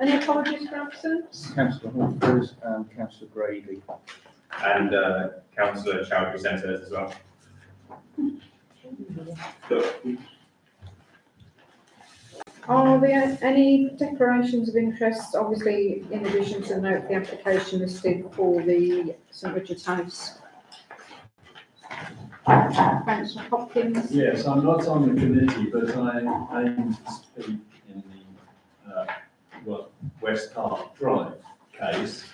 Any apologies for absence? Councillor Humphreys and Councillor Grady. And Councillor Chowdhury sent hers as well. Are there any declarations of interest, obviously in addition to the note the application listed for the St Richard's House? Councillor Hopkins? Yes, I'm not on the committee, but I aim to speak in the West Park Drive case.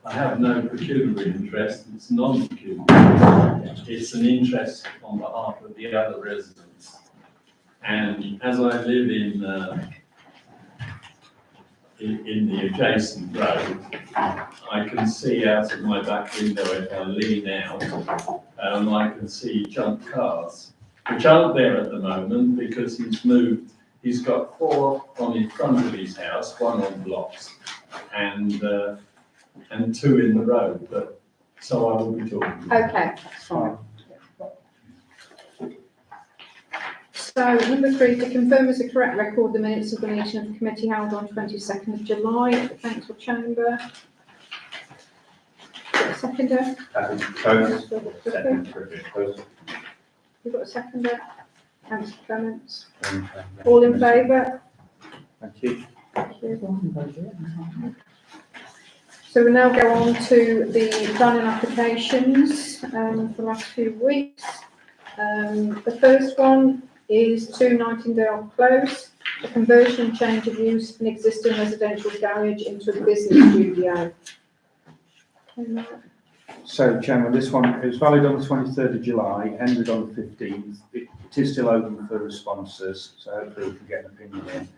I have no peculiar interest, it's non-peculiar. It's an interest on behalf of the other residents. And as I live in the adjacent road, I can see out of my back window if I lean out, I can see junk cars, which aren't there at the moment because he's moved. He's got 4 on in front of his house, 1 on blocks, and 2 in the road. But so I will be talking. Okay, that's fine. So number 3, to confirm as a correct record the minutes of the meeting of the committee held on 22nd of July at the council chamber. Got a seconder? Second for proposal. You've got a seconder? Councillor Clements? All in favour? Thank you. Thank you. So we now go on to the planning applications for the last few weeks. The first one is 2 Nightingale Close, a conversion and change of use of an existing residential garage into a business studio. So, Chairman, this one, it was valid on the 23rd of July, ended on the 15th. It is still open for responses, so hopefully we can get an opinion in.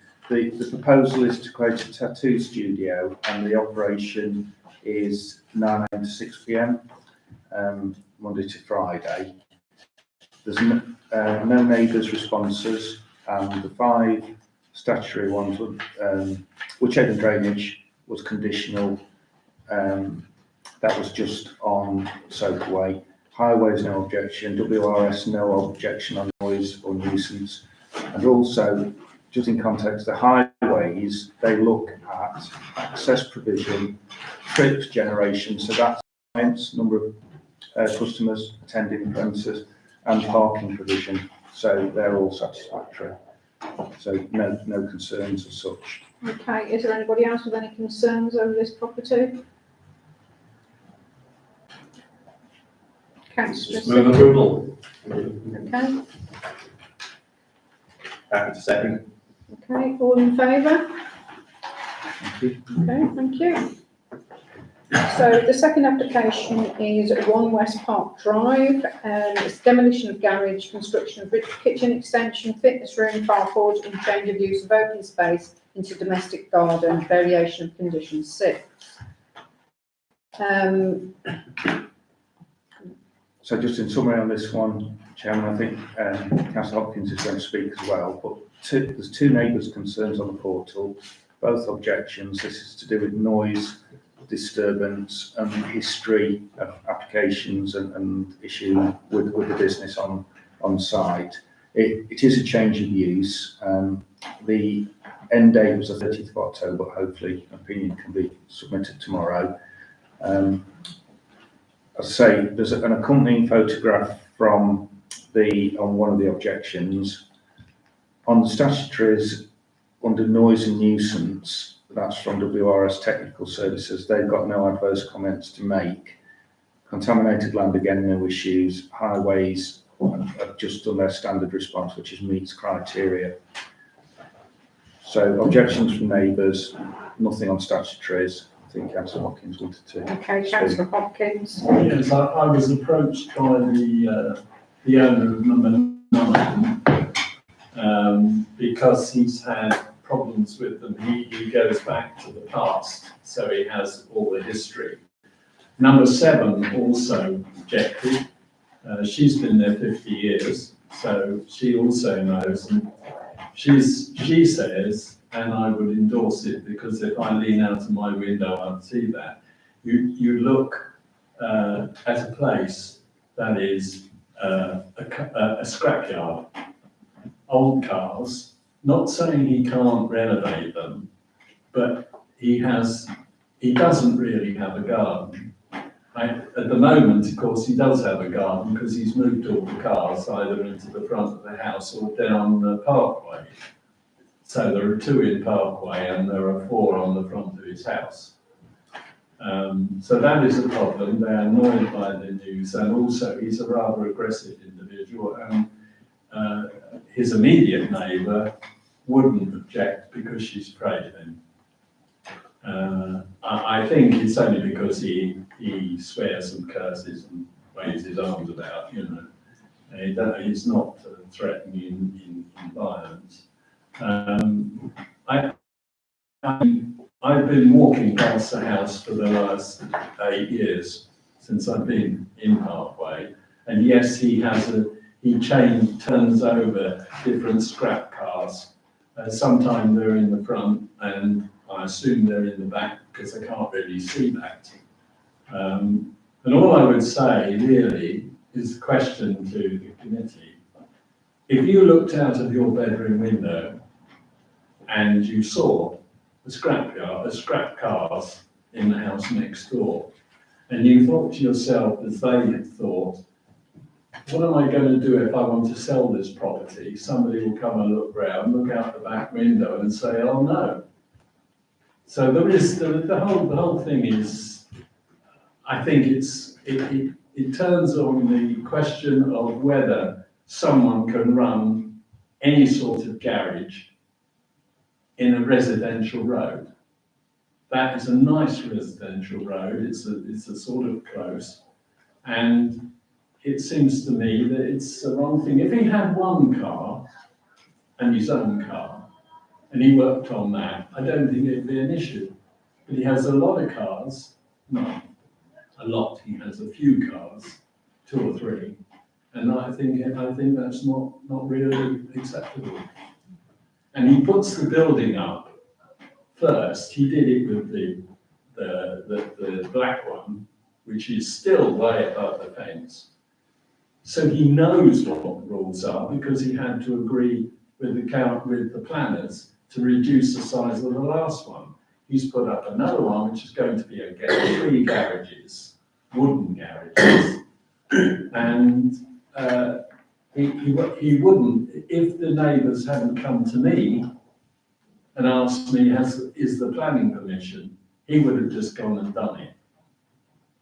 The proposal is to create a tattoo studio, and the operation is 9 AM to 6 PM, Monday to Friday. There's no neighbours' responses, and the 5 statutory ones were, whichever drainage was conditional, that was just on Soakaway. Highways, no objection. WRS, no objection on noise or nuisance. And also, just in context, the highways, they look at access provision, trips generation, so that's number of customers attending premises, and parking provision. So they're all satisfactory. So no concerns as such. Okay, is there anybody else with any concerns over this property? Councillor Move approval. Okay, Happy to second. okay, all in favour? Thank you. Okay, thank you. So the second application is 1 West Park Drive. It's demolition of garage, construction of kitchen extension, fitness room, carport, and change of use of open space into domestic garden, variation of condition 6. So just in summary on this one, Chairman, I think Councillor Hopkins is going to speak as well, but there's 2 neighbours' concerns on the portal, both objections. This is to do with noise, disturbance and history of applications and issue with the business on site. It is a change of use. The end date was the 30th of October. Hopefully an opinion can be submitted tomorrow. As I say, there's an accompanying photograph from on one of the objections. On the statutories under noise and nuisance, that's from WRS Technical Services. They've got no adverse comments to make. Contaminated land, again, no issues. Highways have just done their standard response, which is meets criteria. So objections from neighbours, nothing on statutories. I think Councillor Hopkins wanted to. Okay, Councillor Hopkins. Yes, I was approached by the owner of number 9 because he's had problems with them. He goes back to the past, so he has all the history. Number 7 also objected. She's been there 50 years, so she also knows. And she says, and I would endorse it because if I lean out of my window, I'll see that. You look at a place that is a scrapyard, old cars. Not saying he can't renovate them, but he doesn't really have a garden. At the moment, of course, he does have a garden because he's moved all the cars either into the front of the house or down the parkway. So there are 2 in Parkway and there are 4 on the front of his house. So that is a problem. They're annoyed by the news, and also he's a rather aggressive individual, and his immediate neighbour wouldn't object because she's afraid of him. I think it's only because he swears and curses and waves his arms about, you know. He's not threatening in violence. I've been walking past the house for the last 8 years since I've been in Parkway, and yes, he turns over different scrap cars. Sometimes they're in the front, and I assume they're in the back because I can't really see that. And all I would say really is a question to the committee. If you looked out of your bedroom window and you saw the scrap cars in the house next door, and you thought to yourself, as they had thought, what am I going to do if I want to sell this property? Somebody will come and look round, look out the back window and say, oh no. So there is, the whole thing is, I think it turns on the question of whether someone can run any sort of garage in a residential road. That is a nice residential road. It's a sort of close, and it seems to me that it's the wrong thing. If he had one car and his own car, and he worked on that, I don't think it'd be an issue. But he has a lot of cars, not a lot. He has a few cars, 2 or 3, and I think that's not really acceptable. And he puts the building up first. He did it with the black one, which is still way above the fence. So he knows what the rules are because he had to agree with the planners to reduce the size of the last one. He's put up another one, which is going to be 3 garages, wooden garages, and he wouldn't, if the neighbours hadn't come to me and asked me, is the planning permission, he would have just gone and done it.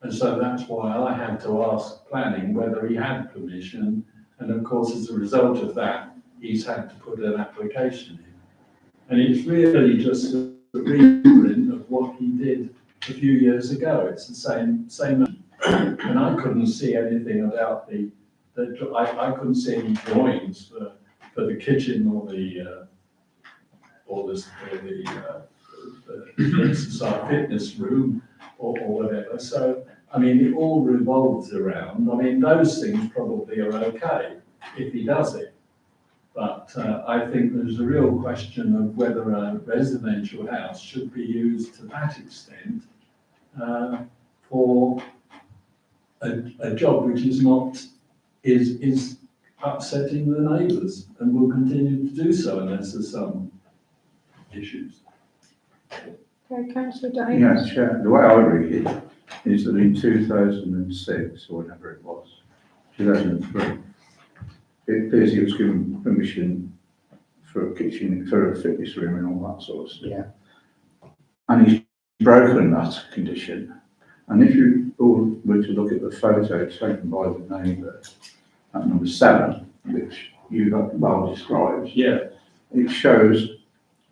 And so that's why I had to ask planning whether he had permission, and of course, as a result of that, he's had to put an application in. And it's really just a reprint of what he did a few years ago. It's the same, and I couldn't see anything about I couldn't see any drawings for the kitchen or the exercise fitness room or whatever. So, I mean, it all revolves around, I mean, those things probably are okay if he does it. But I think there's a real question of whether a residential house should be used to that extent for a job which is upsetting the neighbours and will continue to do so unless there's some issues. Okay, councillor Davis. Yeah, Chair, the way I read it is that in 2006, or whatever it was, 2003, it appears he was given permission for a kitchen, for a fitness room and all that sort of stuff. Yeah. And he's broken that condition. And if you all were to look at the photo taken by the neighbour at number 7, which you got well described, Yeah. it shows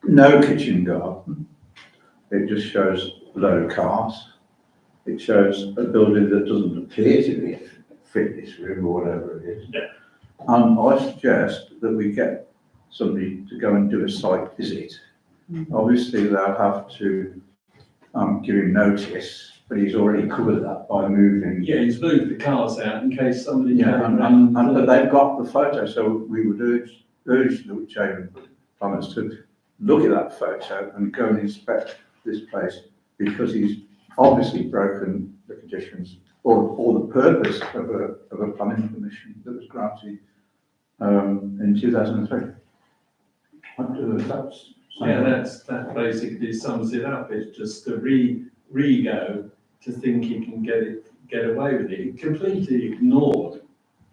no kitchen garden. It just shows a load of cars. It shows a building that doesn't appear to be a fitness room or whatever it is. Yeah. And I suggest that we get somebody to go and do a site visit. Obviously, they'll have to give him notice, but he's already covered that by moving. Yeah, he's moved the cars out in case somebody. Yeah, but they've got the photo, so we would urge the Chamber of Commerce to look at that photo and go and inspect this place, because he's obviously broken the conditions or the purpose of a planning permission that was granted in 2003. Yeah, that basically sums it up. It's just a re-go to think he can get away with it. He completely ignored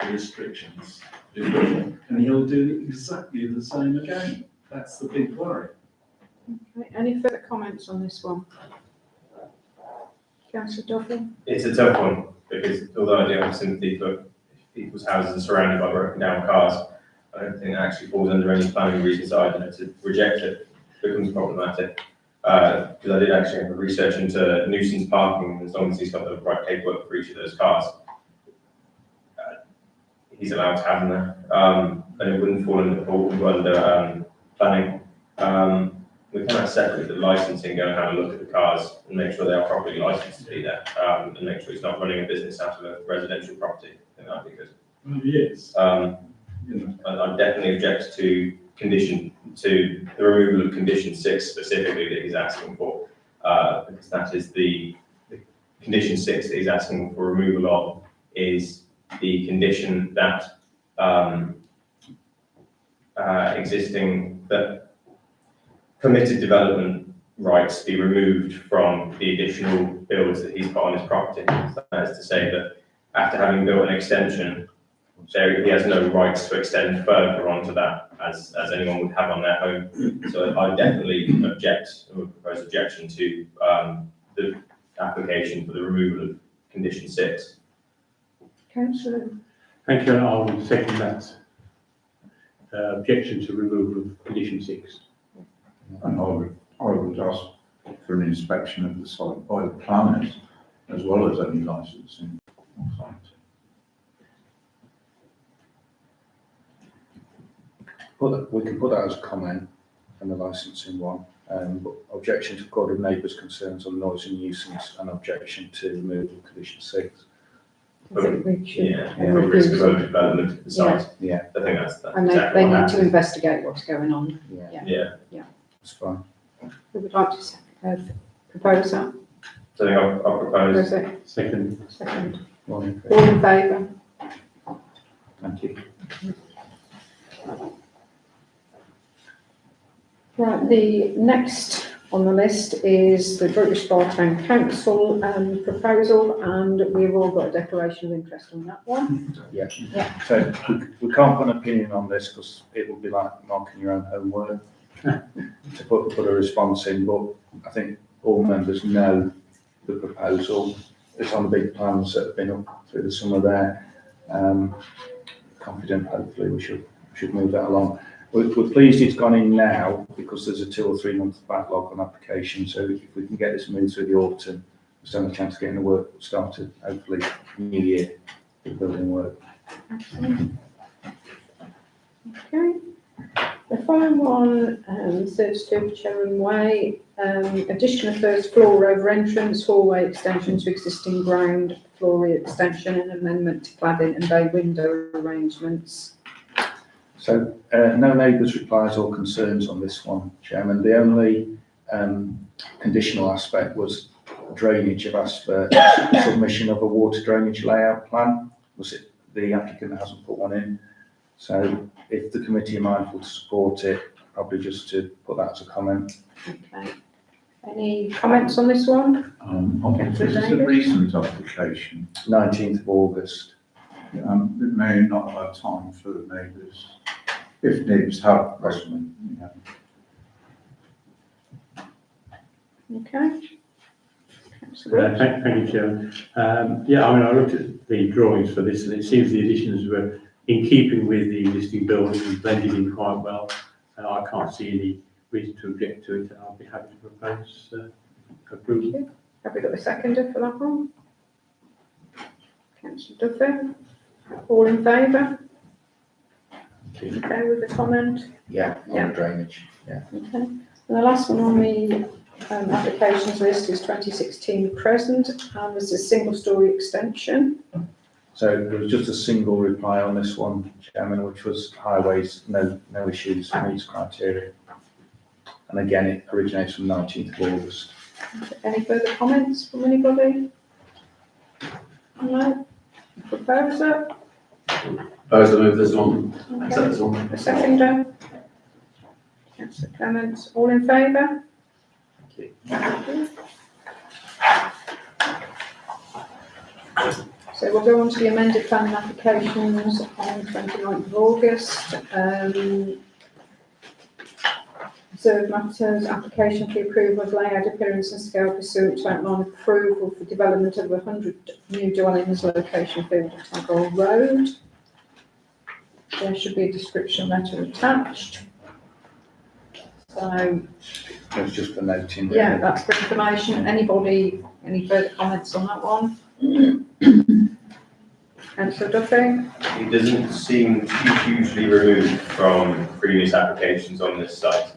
the restrictions before, and he'll do exactly the same again. That's the big worry. Okay, any further comments on this one? Councillor Duffy? It's a tough one, because although I do have sympathy for people's houses are surrounded by broken down cars, I don't think that actually falls under any planning reasons either. To reject it becomes problematic. Because I did actually have a research into nuisance parking, as long as he's got the right paperwork for each of those cars, he's allowed to have them there. And it wouldn't fall under planning. We kind of separate the licensing, go and have a look at the cars and make sure they are properly licensed to be there, and make sure he's not running a business out of a residential property. I think that'd be good. Well, yes. I definitely object to the removal of condition 6 specifically that he's asking for, because that is the condition 6 that he's asking for removal of is the condition that that permitted development rights be removed from the additional builds that he's put on his property. So that is to say that after having built an extension, so he has no rights to extend further onto that as anyone would have on their home. So I definitely propose objection to the application for the removal of condition 6. Councillor? Thank you, I will second that. Objection to removal of condition 6. And I would ask for an inspection of the site by the planners, as well as any licensing on site. We can put that as a comment and the licensing one, but objection to recorded neighbours' concerns on noise and nuisance, and objection to removal of condition 6. I think we should. Yeah, for risk of overdevelopment of the site. Yeah, I think that's And exactly they what need happened. to investigate what's going on. yeah, Yeah, that's fine. Who would like to propose that? so I think I'll propose. Propose it? Second. Second. All in All favour? in favour? Thank you. Right, the next on the list is the British Spa Town Council proposal, and we've all got a declaration of interest on that one. So we can't put an opinion on this because it will be like marking your own homework to put a response in, but I think all members know the proposal. It's on the big plans that have been up through the summer there. Confident, hopefully we should move that along. We're pleased it's gone in now because there's a 2 or 3 month backlog on applications. So if we can get this moved through the autumn, we'll stand a chance of getting the work started, hopefully new year, the building work. Okay. The following one, 32 Cherry Way, addition of first floor over entrance, hallway extension to existing ground floor extension and amendment to cladding and bay window arrangements. So no neighbours' replies or concerns on this one, Chairman. The only conditional aspect was drainage. I've asked for submission of a water drainage layout plan. The applicant hasn't put one in. So if the committee are mindful to support it, probably just to put that as a comment. Okay. Any comments on this one? This is a recent application. 19th of August. It may not have time for the neighbours, if neighbours have question. Okay. Thank you, Chairman. Yeah, I mean, I looked at the drawings for this and it seems the additions were in keeping with the existing building and blended in quite well. I can't see any reason to object to it, and I'll be happy to propose approval. Have we got a seconder for that one? Councillor Duffy. All in favour? Okay with the comment? Yeah, Yeah. on drainage. Yeah. Okay. And the last one on the applications list is 2016 present, and there's a single storey extension. So there was just a single reply on this one, Chairman, which was highways, no issues, meets criteria. And again, it originates from 19th of August. Any further comments from anybody? No? Proposer? Propose to move this one, Okay. accept this one. A seconder? Councillor Clements, all in favour? Thank Thank you. So we'll go on to the amended planning applications on 29th of August. Observed matters, application for the approval of layout, appearance and scale pursuant to outline approval for development of 100 new dwellings, location field at Tagore Road. There should be a description letter attached. So, It's just for noting. yeah, that's for information. Anybody, any further comments on that one? Councillor Duffy? It doesn't seem too hugely removed from previous applications on this site.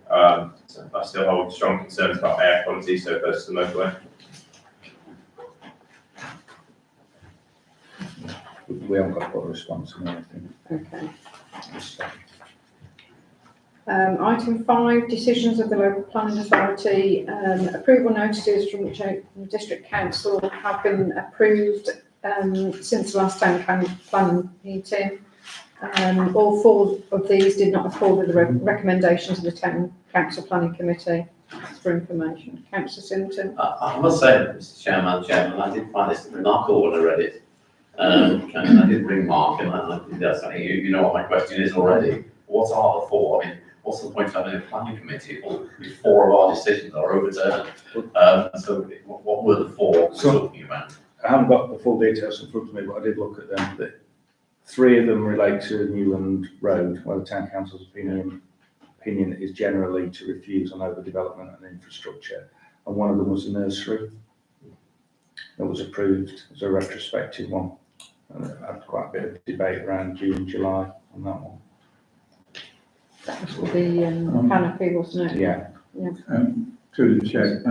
So I still hold strong concerns about air quality so close to the motorway. We haven't got a response on anything. Okay. Just, Item 5, decisions of the local planning authority. Approval notices from which the district council have been approved since the last town planning meeting. All 4 of these did not accord with the recommendations of the town council planning committee. That's for information. Councillor Simpson. I must say, Mr. Chairman, I did find this remarkable when I read it. And I did bring Mark, and I did that saying, you know what my question is already. What are the 4? I mean, what's the point of having a planning committee if 4 of our decisions are overturned? So what were the 4 we're talking about? I haven't got the full details in front of me, but I did look at them. But 3 of them relate to Newland Road, where the town council's opinion is generally to refuse on overdevelopment and infrastructure. And one of them was a nursery that was approved as a retrospective one. And I had quite a bit of debate around June, July on that one. That was with the canopy, wasn't it? Yeah. To the chair,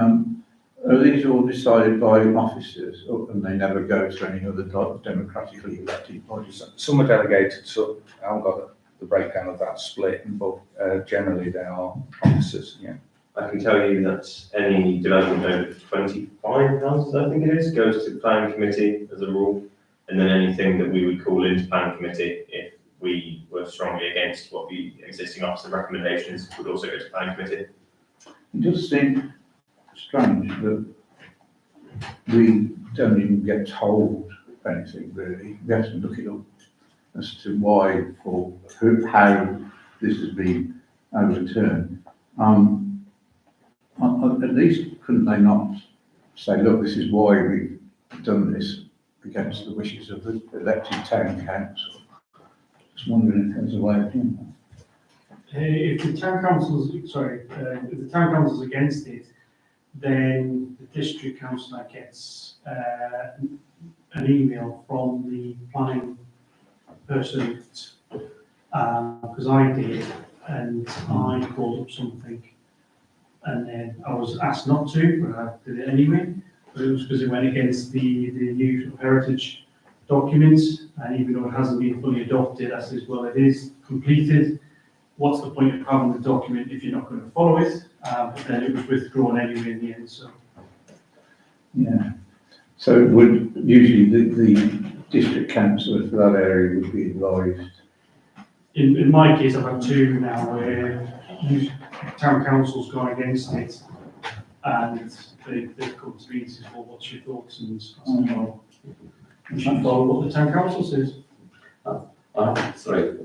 are these all decided by officers and they never go to any other democratically elected bodies? Some are delegated, so I haven't got the breakdown of that split, but generally they are officers, yeah. I can tell you that any development over 25 houses, I think it is, goes to the planning committee as a rule. And then anything that we would call into planning committee, if we were strongly against what the existing officer recommendations, would also go to planning committee. It does seem strange that we don't even get told anything really. We have to look it up as to why or how this has been overturned. At least couldn't they not say, look, this is why we've done this against the wishes of the elected town council? Just wondering if there's a way of doing that. If the town council's, if the town council's against it, then the district councillor gets an email from the planning person, because I did, and I called up something, and then I was asked not to, but I did it anyway. But it was because it went against the new heritage documents, and even though it hasn't been fully adopted, I said, well, it is completed. What's the point of having the document if you're not going to follow it? But then it was withdrawn anyway in the end, so. Yeah. So it would usually the district councillor for that area would be advised. In my case, I've had 2 now where town council's gone against it, and they've come to me and said, well, what's your thoughts? And I said, well, you should follow what the town council says. Sorry,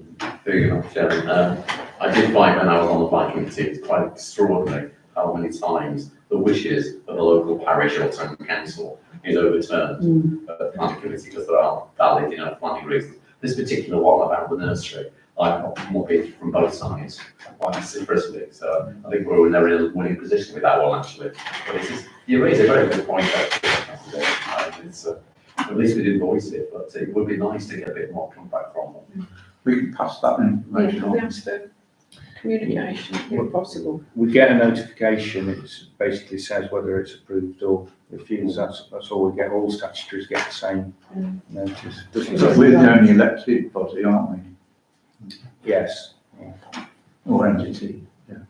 very good, Chairman. I did find when I was on the planning committee, it's quite extraordinary how many times the wishes of the local parish or town council is overturned at the planning committee because there are valid, planning reasons. This particular one about the nursery, I've got mortgage from both sides, quite vociferously. So I think we're never in a winning position with that one, actually. But you raise a very good point, actually. At least we did voice it, but it would be nice to get a bit more comeback from them. We can pass that information Yeah, we on. asked for communication if possible. We get a notification, it basically says whether it's approved or refused, that's all we get, all statutories get the same notice. But we're the only elected body, aren't we? Yes. Or entity. Yeah.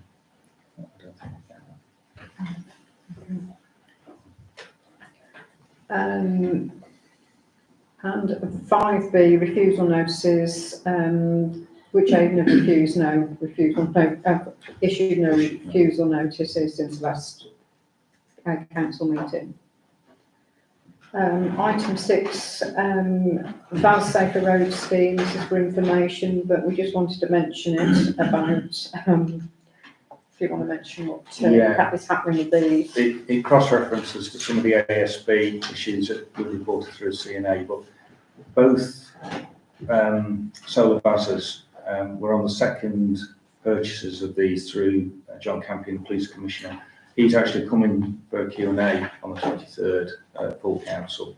And 5B, refusal notices. which Avon have issued no refusal notices since last council meeting. Item 6, Val Safer Road Scheme, this is for information, but we just wanted to mention it about, if you want to mention what is happening with these. It cross-references to some of the ASB issues that we reported through CNA, but both solar buses were on the second purchases of these through John Campion, Police Commissioner. He's actually coming for a Q&A on the 23rd at full council.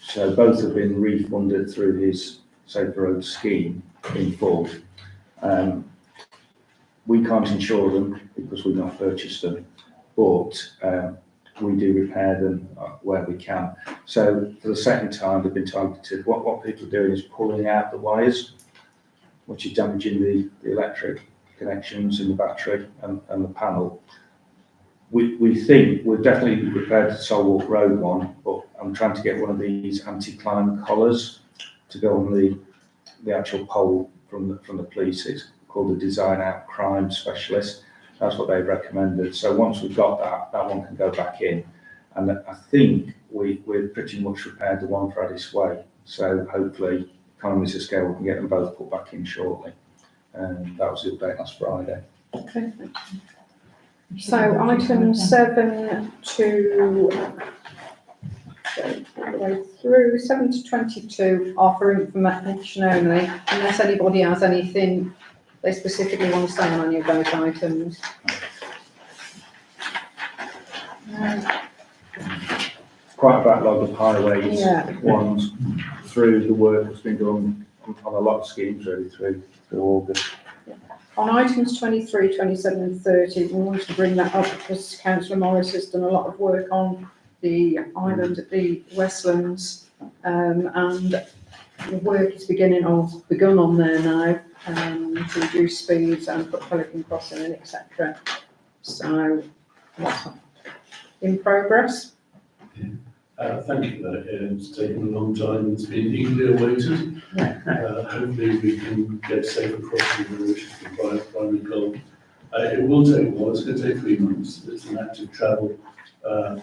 So both have been refunded through his Safer Road scheme in full. We can't insure them because we've not purchased them, but we do repair them where we can. So for the second time, they've been targeted. What people are doing is pulling out the wires, which is damaging the electric connections in the battery and the panel. We think we're definitely prepared to Solwalk Road one, but I'm trying to get one of these anti-climb collars to go on the actual pole from the police. It's called the Design Out Crime Specialist. That's what they've recommended. So once we've got that one can go back in. And I think we're pretty much repaired the one for Addis Way. So hopefully, economies of scale, we can get them both put back in shortly. And that was the update last Friday. Okay, thank you. So item 7 to all the way through 7 to 22 are for information only, unless anybody has anything they specifically want to say on any of those items. Quite a backlog of highways Yeah. ones through the work that's been done on a lot of schemes really through August. On items 23, 27 and 30, we wanted to bring that up because Councillor Morris has done a lot of work on the island at the Westlands, and the work is begun on there now, to reduce speeds and put Pelican Crossing in, etc. So that's in progress. Thank you for that. It's taken a long time. It's been eagerly awaited. Hopefully we can get safer crossing, which is the primary goal. It will take a while. It's going to take 3 months. It's an active travel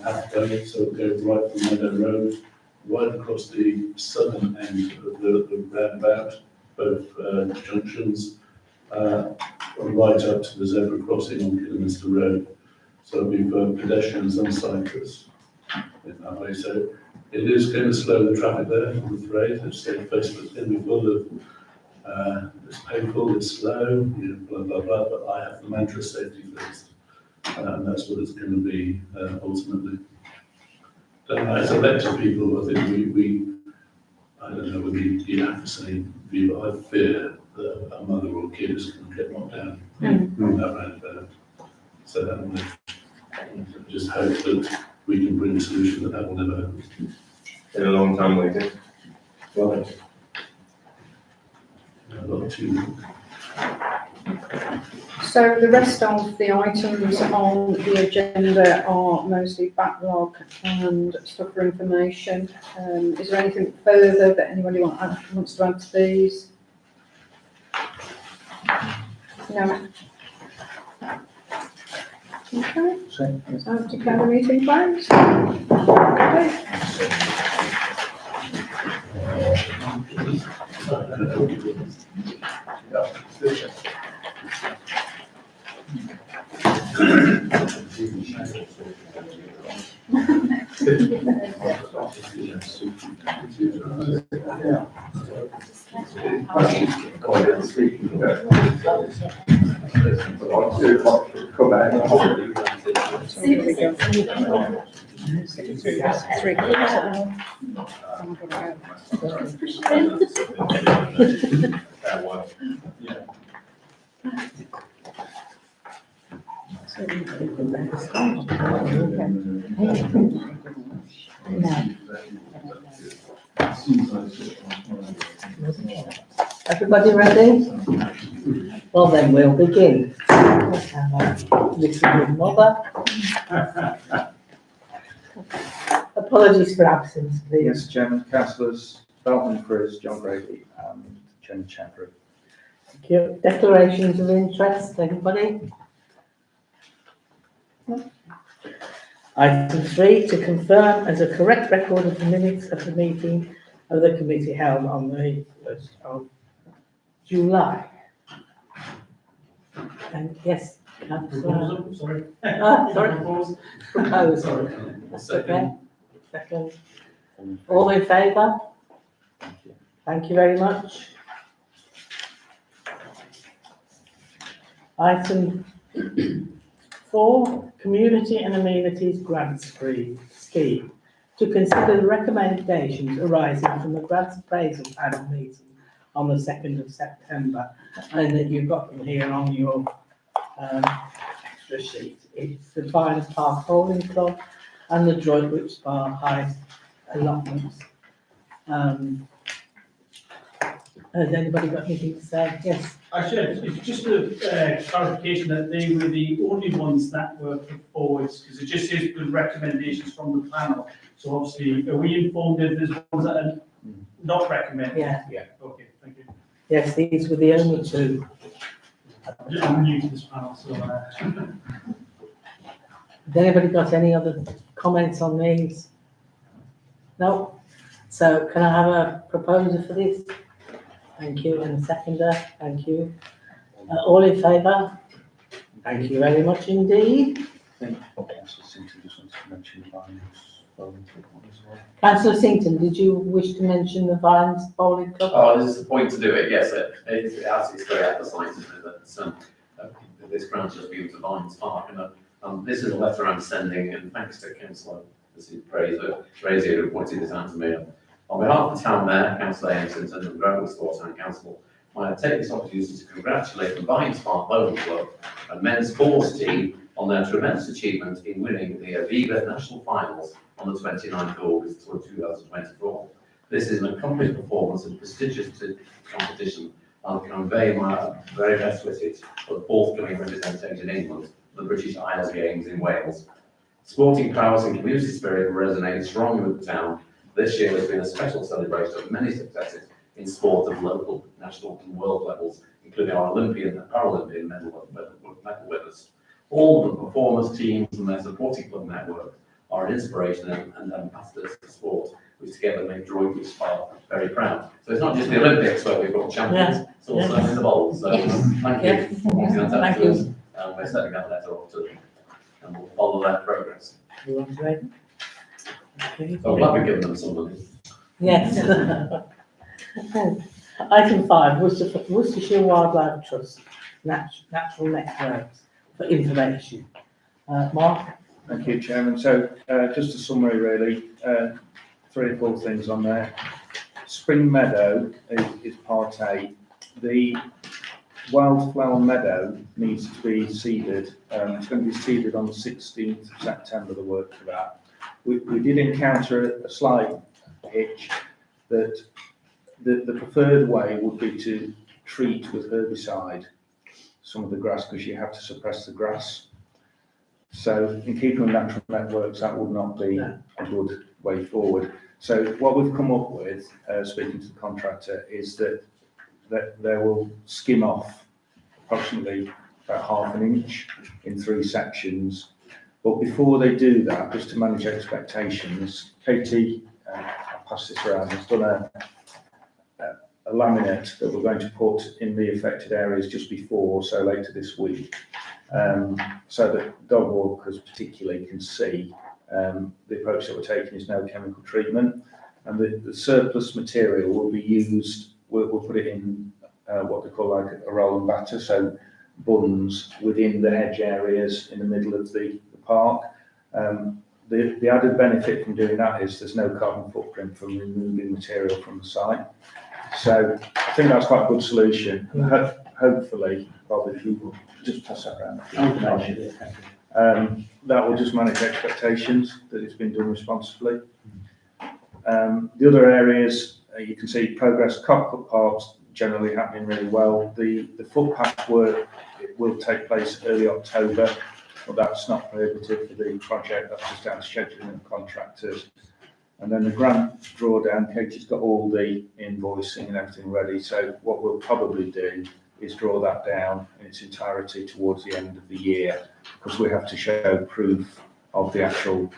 pathway, so it'll go right from Meadow Road, right across the southern end of the roundabout, both junctions, right up to the zebra crossing on Kidderminster Road. So it'll be for pedestrians and cyclists in that way. So it is going to slow the traffic there, I'm afraid. It's going to be full of it's painful, it's slow, blah, blah, blah, but I have the mantra safety first. And that's what it's going to be ultimately. As elected people, I think I don't know whether you have the same view, but I fear that a mother or kid is going to get knocked down from that roundabout. So just hope that we can bring a solution that will never happen. Been a long time waiting. Well, I've got 2. So the rest of the items on the agenda are mostly backlog and stuff for information. Is there anything further that anybody wants to add to these? No. Okay, so declare the meeting closed. Everybody ready? Well then, we'll begin. Little mother. Apologies for absence, please. Yes, Chairman, councillors Belton, Frizz, John Grady and Jenny Chadwick. Thank you. Declarations of interest, anybody? No. Item 3, to confirm as a correct record of the minutes of the meeting of the committee held on the 1st of July. And yes, councillor. Proposal, sorry. Sorry, Proposal. proposal. That's okay. Second. All in favour? Thank you very much. Item 4, Community and Amenities Grants Scheme. To consider the recommendations arising from the grants appraisal panel meeting on the 2nd of September, and that you've got them here on your extra sheet. It's the Vines Park Bowling Club and the Droitwich Spa High allotments. Has anybody got anything to say? Yes. Actually, it's just a clarification that they were the only ones that were put forward, because it just says the recommendations from the panel. So obviously, are we informed if there's ones that are not recommended? Yeah. Okay, thank you. Yes, these were the only two. I'm new to this panel, so. Has anybody got any other comments on these? No? So can I have a proposer for this? Thank you, and a seconder, thank you. All in favour? Thank you very much indeed. I think Councillor Simpson just wants to mention the Vines Bowling Club as well. Councillor Sington, did you wish to mention the Vines Bowling Club? Oh, this is the point to do it, yes, it's very emphasised, isn't it, that this grant has been to Vines Park, and this is a letter I'm sending, and thanks to Councillor Fraser, who pointed this out to me. On behalf of the Town Mayor, Councillor Simpson, and the Greenwich Sports Town Council, I take this opportunity to congratulate the Vines Park Bowling Club and men's sports team on their tremendous achievement in winning the Aviva National Finals on the 29th of August 2024. This is an accomplished performance and prestigious competition, and I convey my very best wishes for the forthcoming representation in England, the British Isles Games in Wales. Sporting prowess and community spirit resonate strongly with the town. This year has been a special celebration of many successes in sport of local, national and world levels, including our Olympian and Paralympian medal winners. All the performers, teams and their supporting club network are an inspiration and ambassadors for sport, which together make Droitwich Spa very proud. So it's not just the Olympics where we've got champions, it's also in the bowls. So thank you for pointing that out to us. And we're sending that letter off to them, and we'll follow that progress. You want to read? Okay. So I'm glad we've given them some money. Yes. Item 5, Worcestershire Wildlife Trust, Natural Networks for information. Mark? Thank you, Chairman. So just a summary really, 3 or 4 things on there. Spring Meadow is part A. The Wildflower Meadow needs to be seeded. It's going to be seeded on the 16th of September, the work for that. We did encounter a slight hitch that the preferred way would be to treat with herbicide some of the grass, because you have to suppress the grass. So in keeping with natural networks, that would not be a good way forward. So what we've come up with, speaking to the contractor, is that they will skim off approximately about ½ an inch in 3 sections. But before they do that, just to manage expectations, Katie, I'll pass this around, has done a laminate that we're going to put in the affected areas just before, so later this week, so that dog walkers particularly can see the approach that we're taking is no chemical treatment, and the surplus material will be used, we'll put it in what they call like a roll and batter, so buns within the hedge areas in the middle of the park. The added benefit from doing that is there's no carbon footprint from removing material from the site. So I think that's quite a good solution. Hopefully, Bob, if you will just pass that around. That will just manage expectations that it's been done responsibly. The other areas, you can see progress. Cockpit Park's generally happening really well. The footpath work, it will take place early October, but that's not prohibitive for the project. That's just down to scheduling and contractors. And then the grant drawdown, Katie's got all the invoicing and everything ready. So what we'll probably do is draw that down in its entirety towards the end of the year, because we have to show proof of the actual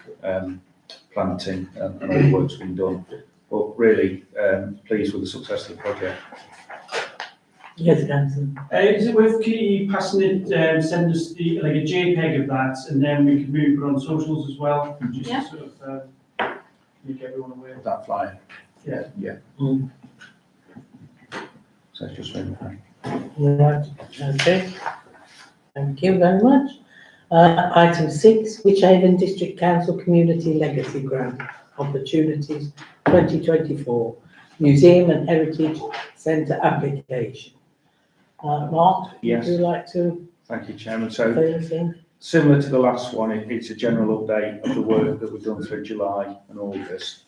planting and all the work's been done. But really pleased with the success of the project. Yes, Councillor. Is it worth Kitty passing it, send us the, like a JPEG of that, and then we can move it on socials as well, just Yeah. to sort of make everyone aware. That flyer. Yeah. Yeah. Mm. So it's just really Right, okay. Thank you very much. Item 6, Wychavon District Council Community Legacy Grant Opportunities 2024 Museum and Heritage Centre application. Mark, Yes. would you like to Thank you, Chairman. So say anything? similar to the last one, it's a general update of the work that we've done through July and August.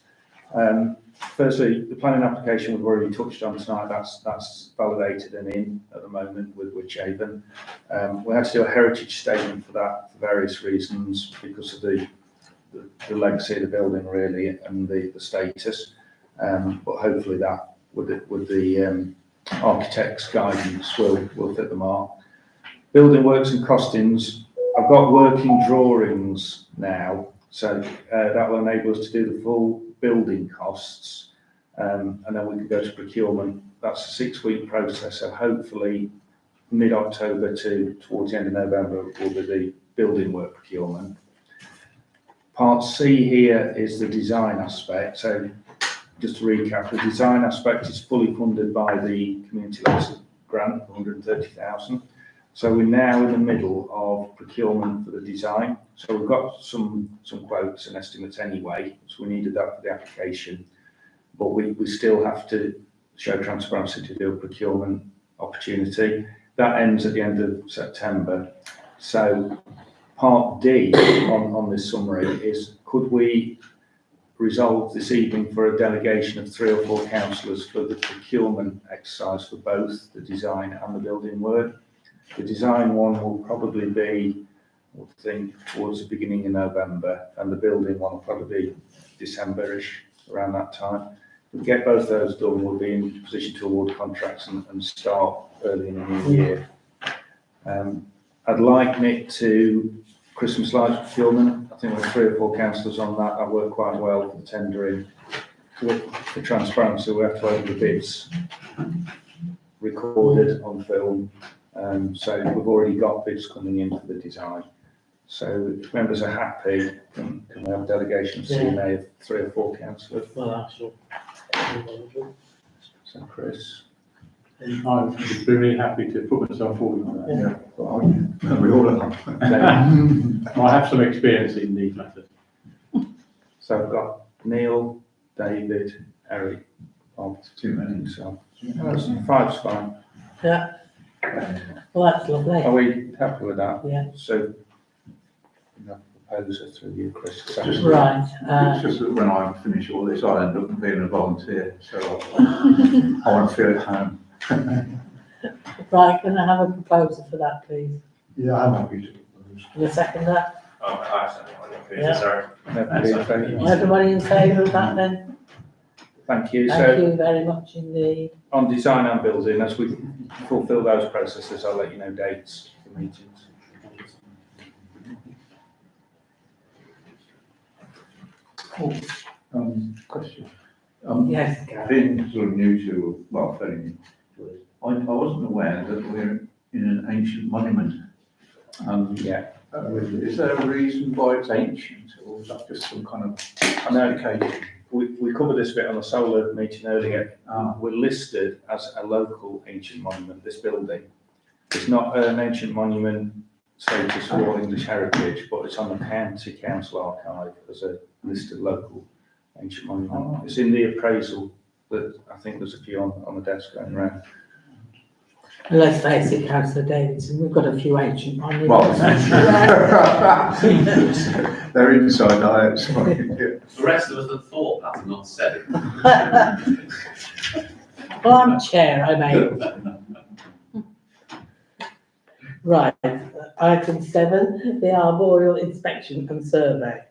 Firstly, the planning application we've already touched on tonight, that's validated and in at the moment with Wychavon. We had to do a heritage statement for that for various reasons, because of the legacy of the building really and the status. But hopefully that with the architect's guidance will fit the mark. Building works and costings. I've got working drawings now, so that will enable us to do the full building costs, and then we can go to procurement. That's a 6-week process, so hopefully mid-October to towards the end of November will be the building work procurement. Part C here is the design aspect. So just to recap, the design aspect is fully funded by the Community Legacy Grant, 130,000. So we're now in the middle of procurement for the design. So we've got some quotes and estimates anyway, so we needed that for the application. But we still have to show transparency to do a procurement opportunity. That ends at the end of September. So part D on this summary is, could we resolve this evening for a delegation of 3 or 4 councillors for the procurement exercise for both the design and the building work? The design one will probably be, I think, towards the beginning of November, and the building one will probably be December-ish, around that time. If we get both those done, we'll be in position to award contracts and start early in the new year. I'd like Nick to Christmas lights procurement. I think there are 3 or 4 councillors on that. That worked quite well for the tendering. For transparency, we have to open the bids recorded on film. So we've already got bids coming in for the design. So if members are happy, can we have a delegation of CMA of 3 or 4 councillors? Well, actually. So Chris. I would be really happy to put myself forward on that. We all are. I have some experience in these matters. So I've got Neil, David, Eric, Bob, Too many. so 5's fine. Yeah. Well, that's lovely. Are we happy with that? Yeah. So, proposer through you, Chris. Just- Right. It's just that when I finish all this, I'll end up being a volunteer, so I want to feel at home. Right, can I have a proposal for that, please? Yeah, I'm happy to propose. And a seconder? Yeah. Sorry. Everybody in favour? Everybody in favour of that then? Thank you. Thank So you very much indeed. on design and building, as we fulfil those processes, I'll let you know dates for meetings. Question. Yes, Gary. Being sort of new to, well, fairly new to it, I wasn't aware that we're in an ancient monument. Yeah. Is there a reason why it's ancient, or is that just some kind of classification? We covered this bit on the solar meeting earlier. Ah. We're listed as a local ancient monument, this building. It's not an ancient monument status for English heritage, but it's on the county council archive as a listed local ancient monument. It's in the appraisal that I think there's a few on the desk going around. And let's face it, Councillor Davidson, we've got a few ancient monuments. Well, they're inside, outside. The rest of us have thought that and not said it. Well, I'm chair, I'm able. Right, item 7, the arboreal inspection and survey.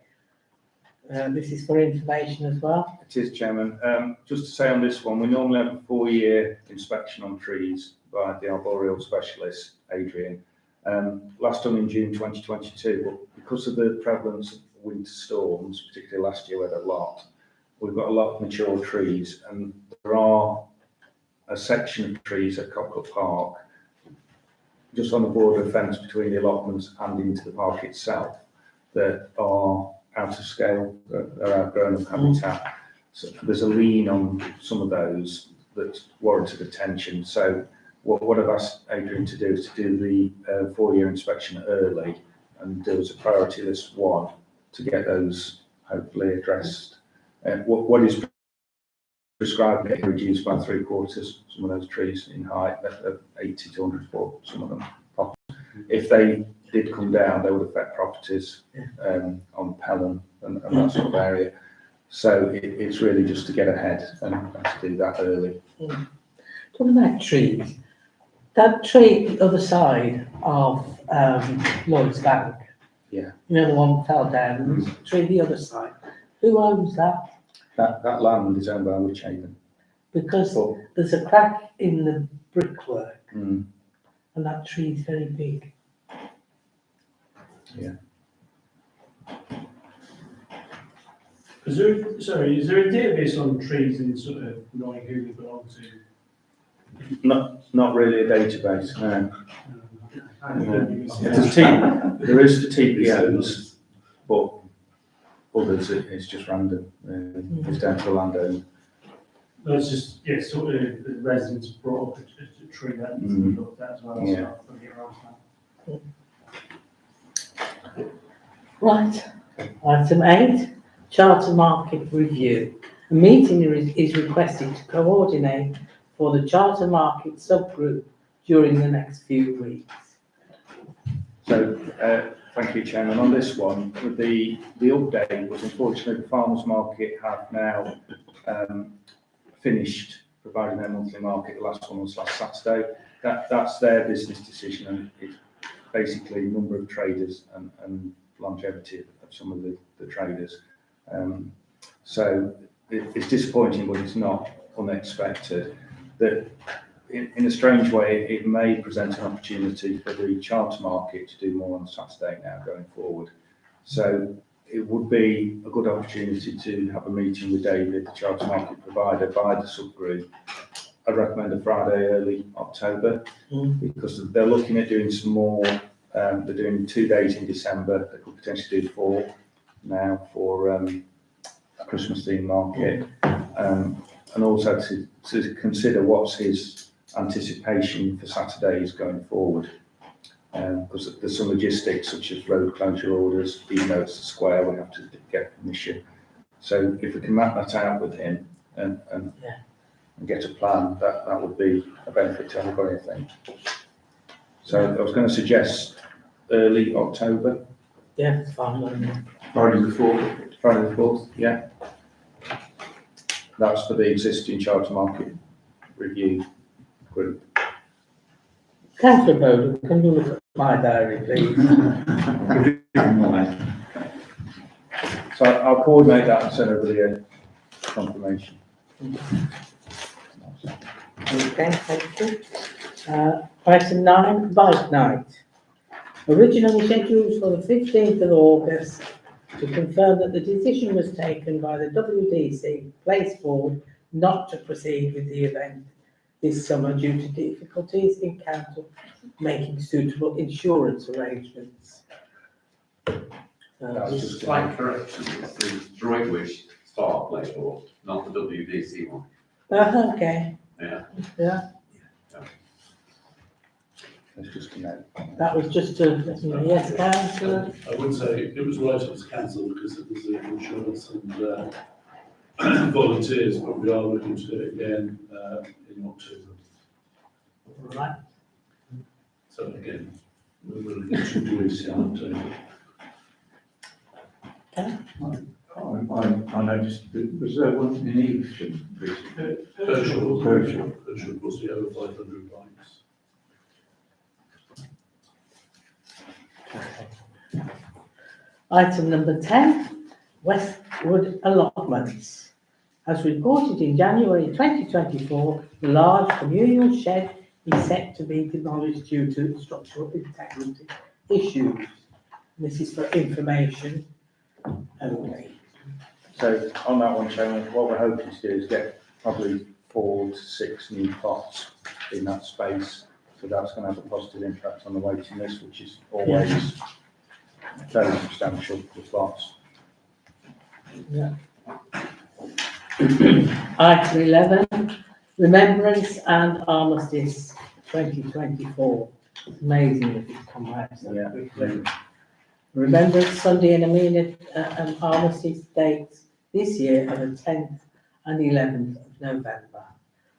This is for information as well. It is, Chairman. Just to say on this one, we normally have a 4-year inspection on trees by the arboreal specialist, Adrian. Last done in June 2022, but because of the prevalence of winter storms, particularly last year we had a lot, we've got a lot of mature trees, and there are a section of trees at Cockle Park, just on the border fence between the allotments and into the park itself, that are out of scale, they're outgrown of habitat. So there's a lean on some of those that's warranted attention. So what I've asked Adrian to do is to do the 4-year inspection early, and there was a priority list 1 to get those hopefully addressed. What is prescribed to reduced by 3/4 some of those trees in height, 80 to 100 foot, some of them. If they did come down, they would affect properties on Pelham and that sort of area. So it's really just to get ahead and to do that early. Talking about trees, that tree the other side of Lloyd's Bank. Yeah. You know, the one that fell down, the tree the other side. Who owns that? That land is owned by Witchaven. Because But, there's a crack in the brickwork mm, and that tree is very big. Is there a database on trees in sort of knowing who they belong to? not really a database, no. Yeah. There is the TPOs, but others it's just random. It's down to the landowner. That's just, yeah, sort of the residents brought up a tree that needs to be looked at as well. So Yeah. I'll get around to that. Right, item 8, Charter Market Review. A meeting is requested to coordinate for the Charter Market subgroup during the next few weeks. So, thank you, Chairman. On this one, with the update was unfortunately the farmers market have now finished providing their monthly market. The last one was last Saturday. That's their business decision, and it's basically number of traders and longevity of some of the traders. So it's disappointing, but it's not unexpected. That in a strange way, it may present an opportunity for the charter market to do more on Saturday now going forward. So it would be a good opportunity to have a meeting with David, the charter market provider, by the subgroup. I recommend a Friday, early October, because they're looking at doing some more. They're doing 2 days in December. They could potentially do 4 now for a Christmas themed market, and also to consider what's his anticipation for Saturdays going forward. Because there's some logistics such as road closure orders, even though it's a square, we have to get permission. So if we can map that out with him and get a plan, that would be a benefit to everybody, I think. So I was going to suggest early October. Yeah, it's fine. Friday the 4th. Friday the 4th, yeah. That's for the existing charter market review group. Councillor Bowden, can you look at my diary, please? So I'll coordinate that and send everybody a confirmation. Okay, thank you. Item 9, bike night. Originally scheduled for the 15th of August, to confirm that the decision was taken by the WDC Place Board not to proceed with the event this summer due to difficulties in council making suitable insurance arrangements. That's just Slight correction, it's the Droitwich Star Place Board, not the WDC one. Okay, Yeah. yeah, That's just a note. that was just a, yes, councillor. I would say it was right it was cancelled because it was insurance and volunteers, but we are looking to do it again in October. Right. So again, we're looking to do it in October. I noticed that was there one in Evesham recently? Virtual, of course, we have 500 bikes. Item number 10, West wood allotments. As reported in January 2024, the large communal shed is set to be demolished due to structural integrity issues. This is for information only. So on that one, Chairman, what we're hoping to do is get probably 4 to 6 new plots in that space. So that's going to have a positive impact on the waiting list, which is always very substantial for plots. Item 11, Remembrance and Armistice 2024. It's amazing that it's come out so Yeah. quickly. Remembrance Sunday and Armistice dates this year are the 10th and 11th of November.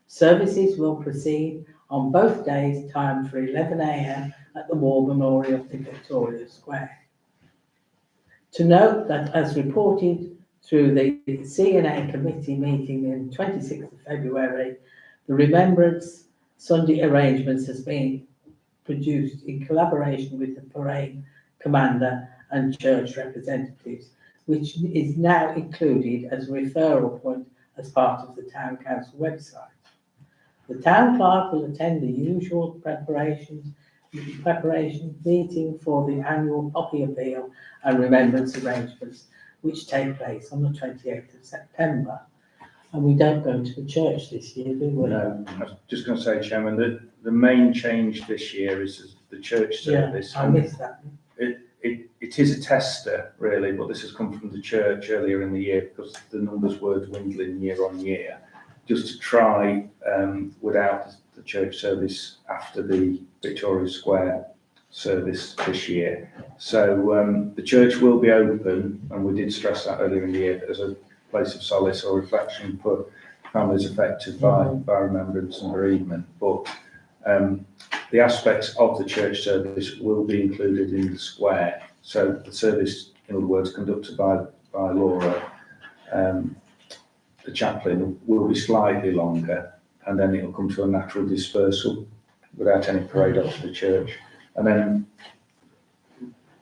Services will proceed on both days, timed for 11 a.m. at the War Memorial in Victoria Square. To note that as reported through the CNA committee meeting in 26th of February, the Remembrance Sunday arrangements has been produced in collaboration with the parade commander and church representatives, which is now included as a referral point as part of the Town Council website. The Town Clerk will attend the usual preparation meeting for the annual Poppy Appeal and Remembrance arrangements, which take place on the 28th of September. And we don't go to the church this year, do we? No, I was just going to say, Chairman, that the main change this year is the church service. I missed that. It is a tester, really, but this has come from the church earlier in the year because the numbers were dwindling year on year. Just to try without the church service after the Victoria Square service this year. So the church will be open, and we did stress that earlier in the year, as a place of solace or reflection for families affected by remembrance and bereavement. But the aspects of the church service will be included in the square. So the service, in other words, conducted by Laura, the chaplain, will be slightly longer, and then it'll come to a natural dispersal without any parade up to the church. And then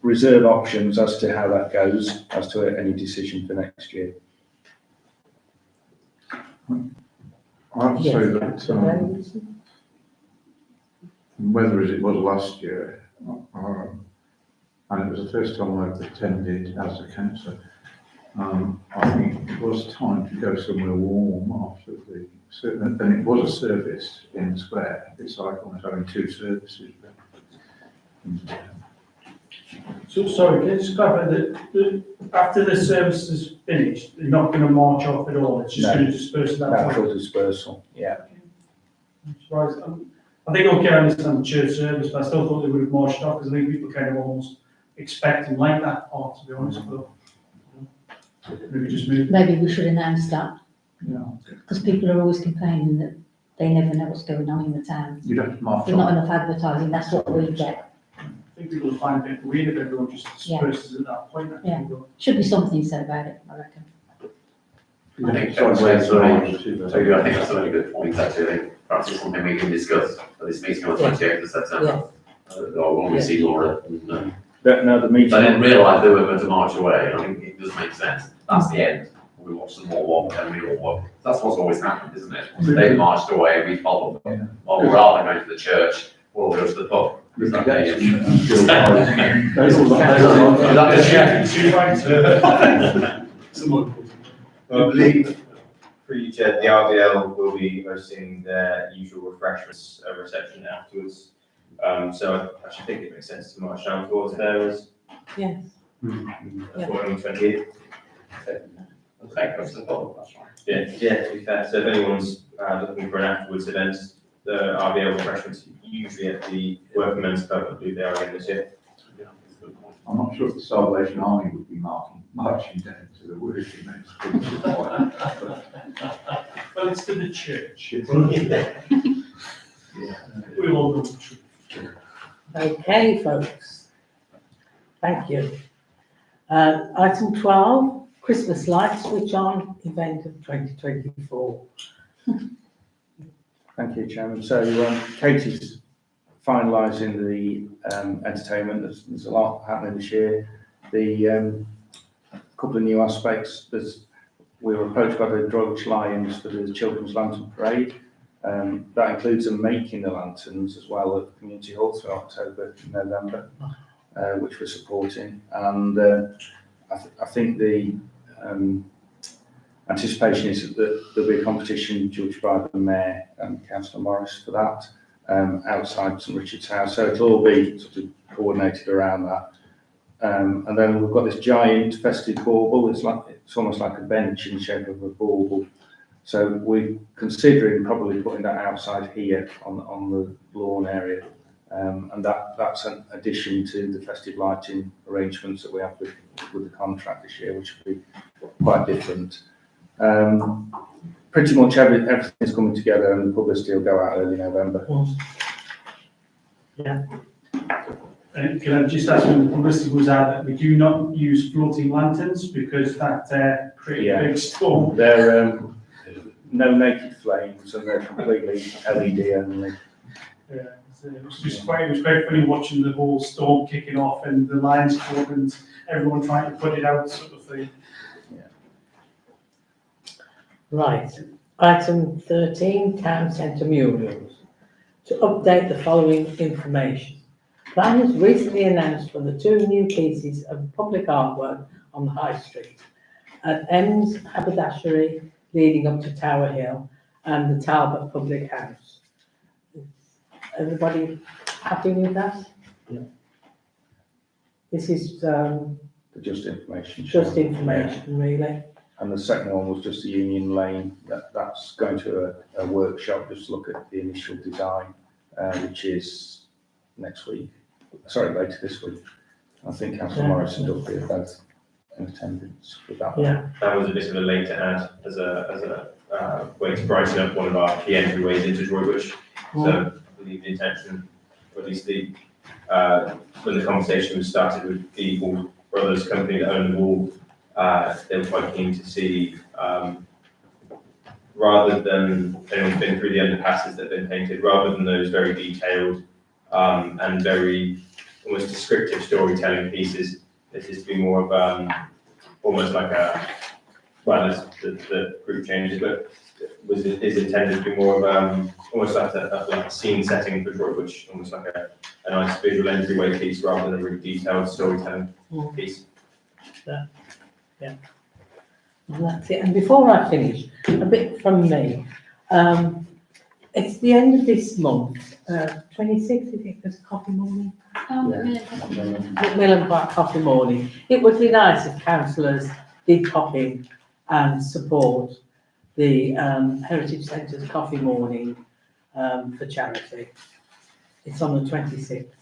reserve options as to how that goes, as to any decision for next year. I have to say that whether as it was last year, and it was the first time I've attended as a councillor, I think it was time to go somewhere warm after the, and it was a service in the square. It's like almost having 2 services. So, sorry, can I just clarify that after the service is finished, they're not going to march off at all, it's just No. going to disperse at that point? Natural dispersal, yeah. I'm surprised. I think, okay, I understand the church service, but I still thought they would have marched off, because I think people kind of almost expect and like that part, to be honest, but maybe just move. Maybe we should announce that, Yeah. because people are always complaining that they never know what's going on in the town. You don't march There's not on. enough advertising, that's what we get. I think people will find it weird if everyone just disperses at that point. I think. Should be something said about it, I reckon. I think Sorry, that's where's the I march to? think that's a really good point, actually. I think perhaps it's something we can discuss at this meeting on the 28th of September. Or when we see Laura. And, No, the meeting. I didn't realise they were going to march away, and I think it does make sense. That's the end. We watch them all walk, and we all walk. That's what's always happened, isn't it? They marched away, and we followed them. Or rather than going to the church, we'll go to the pub. Is that I believe, through you, Chair, the RDL will be hosting their usual refreshments reception afterwards. So I actually think it makes sense to march down towards there as Yes. that's what I'm 28th. Okay, that's the pub, that's right. Yeah, to be fair. So if anyone's looking for an afterwards event, the RBL refreshments usually at the Working Men's Club, I believe they are again this year. Yeah, that's a good point. I'm not sure if the Salvation Army would be marching down to the working men's club. Well, it's to the church. We all go to church. Okay, folks. Thank you. Item 12, Christmas lights switch on event of 2024. Thank you, Chairman. So Katie's finalising the entertainment. There's a lot happening this year. The couple of new aspects. We were approached by the Droitwich Lions for the Children's Lantern Parade. That includes them making the lanterns as well at the Community Hall through October, November, which we're supporting. And I think the anticipation is that there'll be a competition judged by the Mayor and Councillor Morris for that outside St Richard's House. So it'll all be sort of coordinated around that. And then we've got this giant festive bauble. It's almost like a bench in the shape of a bauble. So we're considering probably putting that outside here on the lawn area. And that's an addition to the festive lighting arrangements that we have with the contract this year, which will be quite different. Pretty much everything's coming together, and the publicity will go out early November. Yeah. Can I just ask, when the publicity goes out, that we do not use floating lanterns because that creates a big storm? They're no naked flames, and they're completely LED only. Yeah, so it was quite funny watching the whole storm kicking off and the Lions Club and everyone trying to put it out, sort of thing. Right. Item 13, Town Centre murals. To update the following information. Planners recently announced for the 2 new pieces of public artwork on the High Street at Ems Haberdashery leading up to Tower Hill and the Talbot Public House. Everybody happy with that? Yeah. This is Just information. just information, really. And the second one was just the Union Lane. That's going to a workshop, just look at the initial design, which is next week. Sorry, later this week. I think Councillor Morris and Duffy are both in attendance with that. Yeah. That was a bit of a later add as a way to brighten up one of our key entryways into Droitwich. So I believe the intention, or at least when the conversation was started with the Wall Brothers company that own the wall, they were quite keen to see, rather than anyone's been through the underpasses that have been painted, rather than those very detailed and very almost descriptive storytelling pieces, this is to be more of almost like the group changes, but is intended to be more of almost like a scene setting for Droitwich, almost like a nice visual entryway piece rather than a really detailed storytelling piece. Yeah. And that's it. And before I finish, a bit from me. It's the end of this month, 26th, I think, there's coffee morning. Macmillan Park coffee morning. It would be nice if councillors did pop in and support the Heritage Centre's coffee morning for charity. It's on the 26th.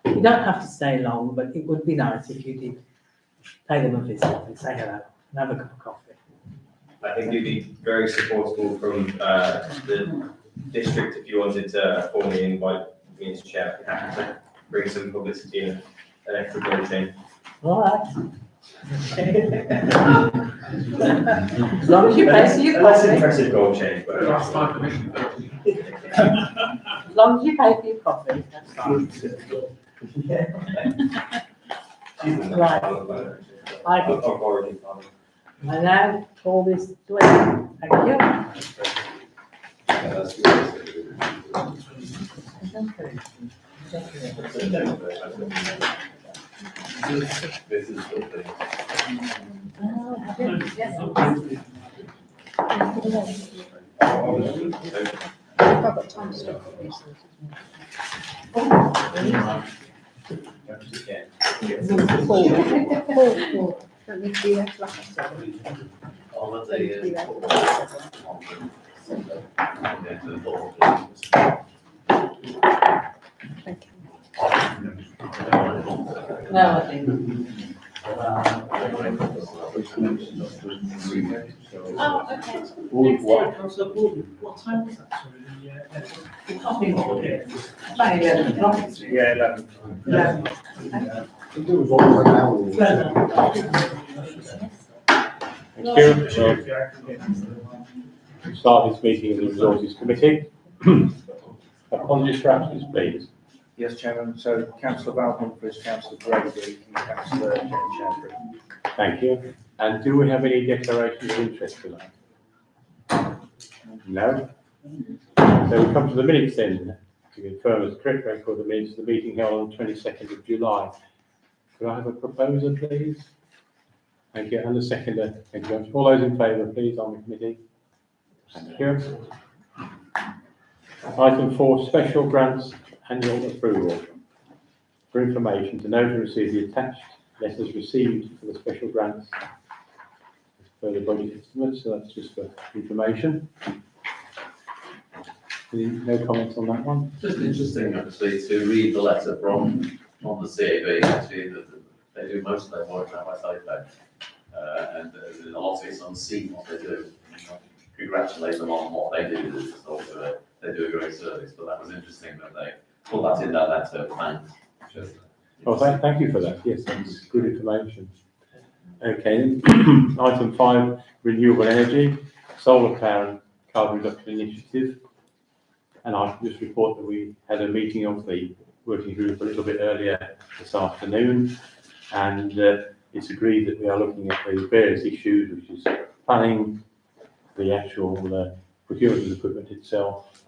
You don't have to stay long, but it would be nice if you did pay them a visit and say hello and have a cup of coffee. I think it'd be very supportable from the district if you wanted to formally invite me as chair. I'd be happy to bring some publicity and an extra gold chain. All right. As long as you pay for your Less coffee. impressive gold chain, but Last time permission. As long as you pay for your coffee, that's fine. Right. I now call this to end. Thank you. I've got time to stop for this. Don't need to be there till after 7. Thank you. No, I think. Oh, okay. What time was that? Sorry, the coffee morning. About 11 o'clock. Yeah, 11. Thank you. We'll start this meeting of the Resources Committee. Apologies for absence, please. Yes, Chairman. So Councillor Val Humphries, Councillor Brady, and Councillor James Chadwick. Thank you. And do we have any declarations of interest tonight? No? So we come to the minutes then, to confirm as correct record the minutes of the meeting held on 22nd of July. Could I have a proposer, please? Thank you. And a seconder. Thank you very much. All those in favour, please, on the committee. Thank you. Item 4, special grants annual approval. For information, to note and receive the attached letters received for the special grants as per the budget estimates, so that's just for information. No comments on that one? Just interesting, actually, to read the letter from the CAB, actually, that they do most of their work now by SAPO. And there's a lot of it's unseen what they do. Congratulate them on what they do. It's also they do a great service, but that was interesting that they put that in that letter. Thanks. Well, thank you for that. Yes, that's good information. Okay, item 5, renewable energy, solar power and carbon reduction initiative. And I can just report that we had a meeting of the working group a little bit earlier this afternoon, and it's agreed that we are looking at the various issues, which is planning, the actual procurement of the equipment itself,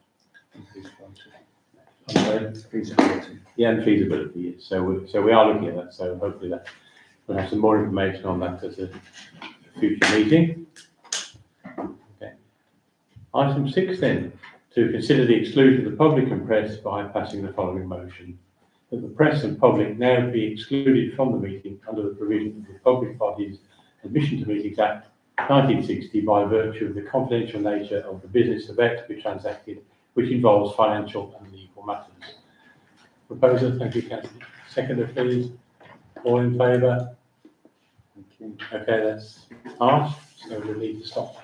Feasibility. yeah, and feasibility. Yes. So we are looking at that. So hopefully that we'll have some more information on that at a future meeting. Okay. Item 6 then, to consider the exclusion of the public and press by passing the following motion: that the press and public now be excluded from the meeting under the provision of the Public Bodies Admission to Meetings Act 1960 by virtue of the confidential nature of the business about to be transacted, which involves financial and legal matters. Proposer, thank you, Councillor. Seconder, please. All in favour? Okay, that's passed, so we'll need to stop.